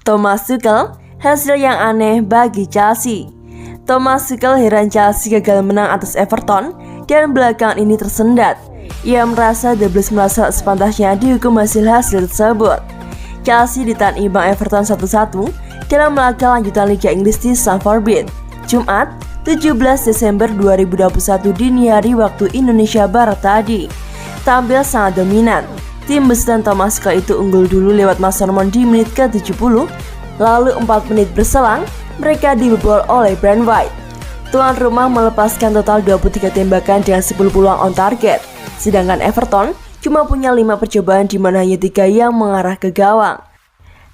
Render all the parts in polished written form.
Thomas Tuchel, hasil yang aneh bagi Chelsea. Thomas Tuchel heran Chelsea gagal menang atas Everton dan belakangan ini tersendat. Ia merasa The Blues merasa sepantasnya dihukum hasil tersebut. Chelsea ditahan imbang Everton 1-1 dalam laga lanjutan Liga Inggris di Stamford Bridge, Jumat 17 Desember 2021 dini hari waktu Indonesia Barat tadi. Tampil sangat dominan, tim besutan Thomas Tuchel itu unggul dulu lewat Mason Mount di menit ke-70, lalu 4 menit berselang, mereka dibobol oleh Brand White. Tuan rumah melepaskan total 23 tembakan dengan 10 peluang on target, sedangkan Everton cuma punya 5 percobaan di mana hanya 3 yang mengarah ke gawang.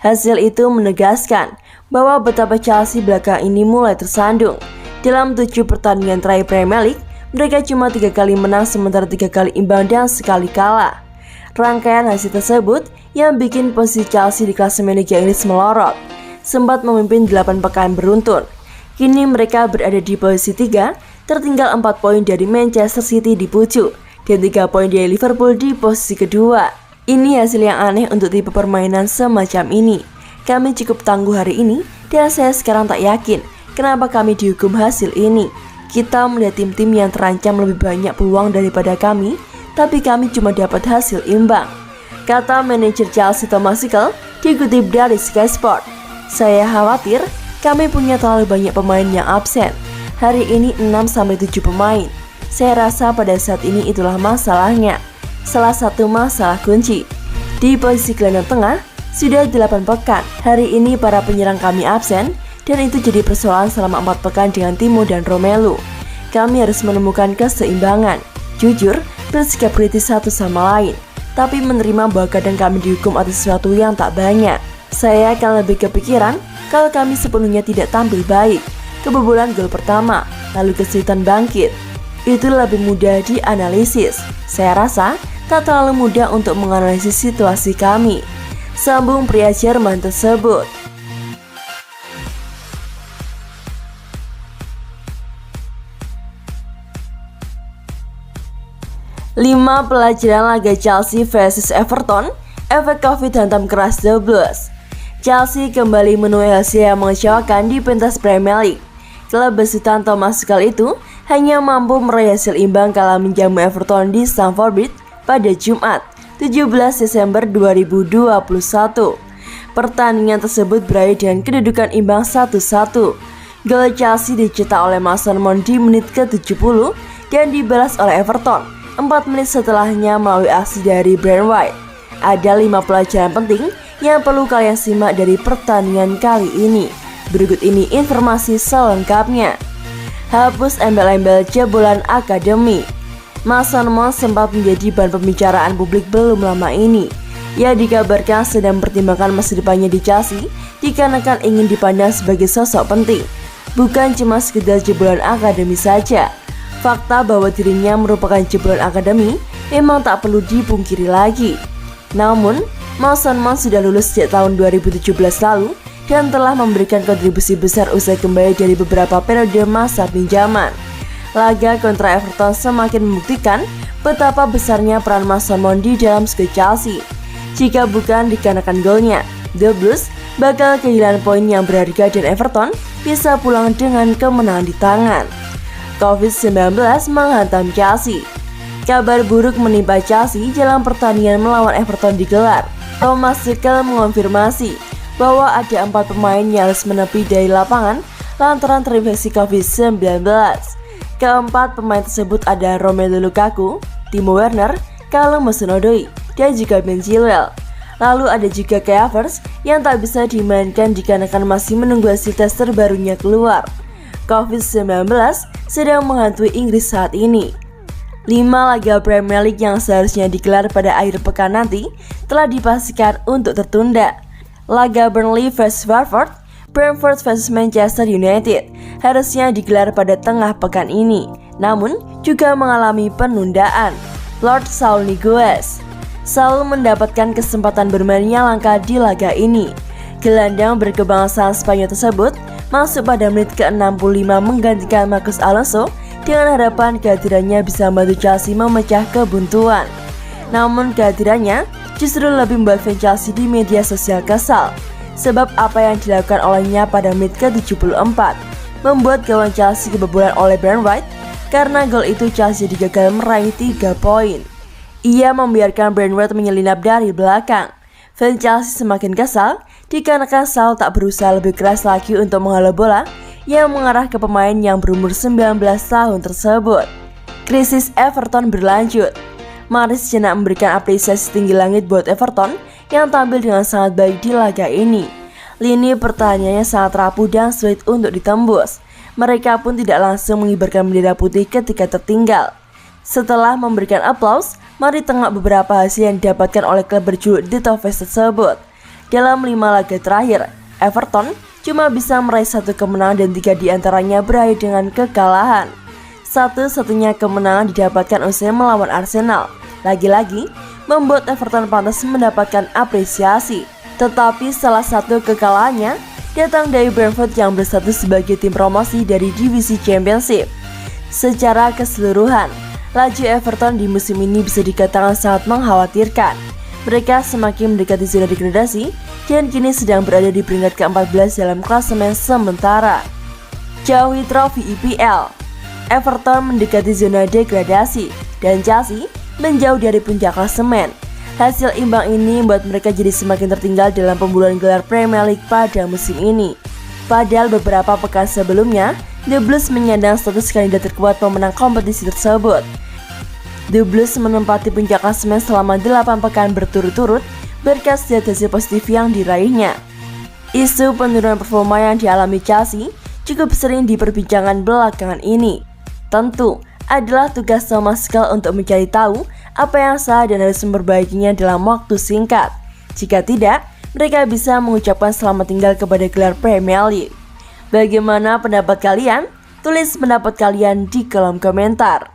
Hasil itu menegaskan bahwa betapa Chelsea belakang ini mulai tersandung. Dalam 7 pertandingan terakhir Premier League, mereka cuma 3 kali menang sementara 3 kali imbang dan sekali kalah. Rangkaian hasil tersebut yang bikin posisi Chelsea di klasemen Liga Inggris melorot. Sempat memimpin 8 pekan beruntun. Kini mereka berada di posisi 3, tertinggal 4 poin dari Manchester City di pucuk dan 3 poin dari Liverpool di posisi kedua. Ini hasil yang aneh untuk tipe permainan semacam ini. Kami cukup tangguh hari ini dan saya sekarang tak yakin kenapa kami dihukum hasil ini. Kita melihat tim-tim yang terancam lebih banyak peluang daripada kami, tapi kami cuma dapat hasil imbang, kata manajer Chelsea Thomas Tuchel dikutip dari Sky Sport. Saya khawatir kami punya terlalu banyak pemain yang absen. Hari ini 6-7 pemain. Saya rasa pada saat ini itulah masalahnya. Salah satu masalah kunci. Di posisi gelandang tengah, sudah 8 pekan. Hari ini para penyerang kami absen, dan itu jadi persoalan selama 4 pekan dengan Timo dan Romelu. Kami harus menemukan keseimbangan. Jujur, bersikap kritis satu sama lain, tapi menerima bahwa kadang kami dihukum atas sesuatu yang tak banyak. Saya akan lebih kepikiran kalau kami sepenuhnya tidak tampil baik. Kebobolan gol pertama, lalu kesulitan bangkit. Itu lebih mudah dianalisis. Saya rasa tak terlalu mudah untuk menganalisis situasi kami, sambung pria Jerman tersebut. 5 pelajaran laga Chelsea vs Everton, efek Covid hantam keras The Blues. Chelsea kembali menuai hasil yang mengecewakan di pentas Premier League. Klub besutan Thomas Tuchel itu hanya mampu meraih hasil imbang kala menjamu Everton di Stamford Bridge pada Jumat 17 Desember 2021. Pertandingan tersebut berakhir dengan kedudukan imbang 1-1. Gol Chelsea dicetak oleh Mason Mount di menit ke-70 dan dibalas oleh Everton 4 menit setelahnya melalui aksi dari Brand White. Ada 5 pelajaran penting yang perlu kalian simak dari pertandingan kali ini. Berikut ini informasi selengkapnya. Hapus embel-embel jebolan akademi. Mason Mount sempat menjadi bahan pembicaraan publik belum lama ini. Ia dikabarkan sedang mempertimbangkan masa depannya di Chelsea dikarenakan ingin dipandang sebagai sosok penting, bukan cuma sekedar jebolan akademi saja. Fakta bahwa dirinya merupakan jebolan akademi memang tak perlu dipungkiri lagi. Namun, Mason Mount sudah lulus sejak tahun 2017 lalu dan telah memberikan kontribusi besar usai kembali dari beberapa periode masa pinjaman. Laga kontra Everton semakin membuktikan betapa besarnya peran Mason Mount di dalam skuad Chelsea. Jika bukan dikarenakan golnya, The Blues bakal kehilangan poin yang berharga dan Everton bisa pulang dengan kemenangan di tangan. Covid-19 menghantam Chelsea. Kabar buruk menimpa Chelsea dalam pertandingan melawan Everton digelar. Thomas Tuchel mengonfirmasi bahwa ada 4 pemain yang harus menepi dari lapangan lantaran terinfeksi Covid-19. Keempat pemain tersebut ada Romelu Lukaku, Timo Werner, Callum Hudson-Odoi, dan juga Ben Chilwell. Lalu ada juga Kai Havertz yang tak bisa dimainkan dikarenakan masih menunggu hasil tes terbarunya keluar. Covid-19 sedang menghantui Inggris saat ini. 5 laga Premier League yang seharusnya digelar pada akhir pekan nanti telah dipastikan untuk tertunda. Laga Burnley vs Watford, Brentford vs Manchester United harusnya digelar pada tengah pekan ini, namun juga mengalami penundaan. Lord Saul Niguez. Saul mendapatkan kesempatan bermain yang langka di laga ini. Gelandang berkebangsaan Spanyol tersebut masuk pada menit ke-65 menggantikan Marcos Alonso dengan harapan kehadirannya bisa membantu Chelsea memecah kebuntuan. Namun kehadirannya justru lebih membuat fans Chelsea di media sosial kesal. sebab apa yang dilakukan olehnya pada menit ke-74 membuat gawang Chelsea kebobolan oleh Brand White. Karena gol itu Chelsea gagal meraih 3 poin. Ia membiarkan Brand White menyelinap dari belakang. Fans Chelsea semakin kesal dikarenakan Saul tak berusaha lebih keras lagi untuk menghalau bola yang mengarah ke pemain yang berumur 19 tahun tersebut. Krisis Everton berlanjut. Mahrez sejenak memberikan apresiasi tinggi langit buat Everton yang tampil dengan sangat baik di laga ini. Lini pertahanannya sangat rapuh dan sulit untuk ditembus. Mereka pun tidak langsung mengibarkan bendera putih ketika tertinggal. Setelah memberikan aplaus, mari tengok beberapa hasil yang didapatkan oleh klub berjuluk The Toffees tersebut. Dalam 5 laga terakhir, Everton cuma bisa meraih 1 kemenangan dan 3 diantaranya berakhir dengan kekalahan. Satu-satunya kemenangan didapatkan usai melawan Arsenal. Lagi-lagi membuat Everton pantas mendapatkan apresiasi. Tetapi salah satu kekalahannya datang dari Brentford yang berstatus sebagai tim promosi dari divisi Championship. Secara keseluruhan, laju Everton di musim ini bisa dikatakan sangat mengkhawatirkan. Mereka semakin mendekati zona degradasi dan kini sedang berada di peringkat ke-14 dalam klasemen sementara. Jauhi trofi IPL. Everton mendekati zona degradasi dan Chelsea menjauh dari puncak klasemen. Hasil imbang ini membuat mereka jadi semakin tertinggal dalam pemburuan gelar Premier League pada musim ini. Padahal beberapa pekan sebelumnya, The Blues menyandang status kandidat terkuat pemenang kompetisi tersebut. The Blues menempati puncak klasemen selama 8 pekan berturut-turut berkat hasil positif yang diraihnya. Isu penurunan performa yang dialami Chelsea cukup sering diperbincangkan belakangan ini. Tentu, adalah tugas Thomas Tuchel untuk mencari tahu apa yang salah dan harus memperbaikinya dalam waktu singkat. Jika tidak, mereka bisa mengucapkan selamat tinggal kepada gelar Premier League. Bagaimana pendapat kalian? Tulis pendapat kalian di kolom komentar.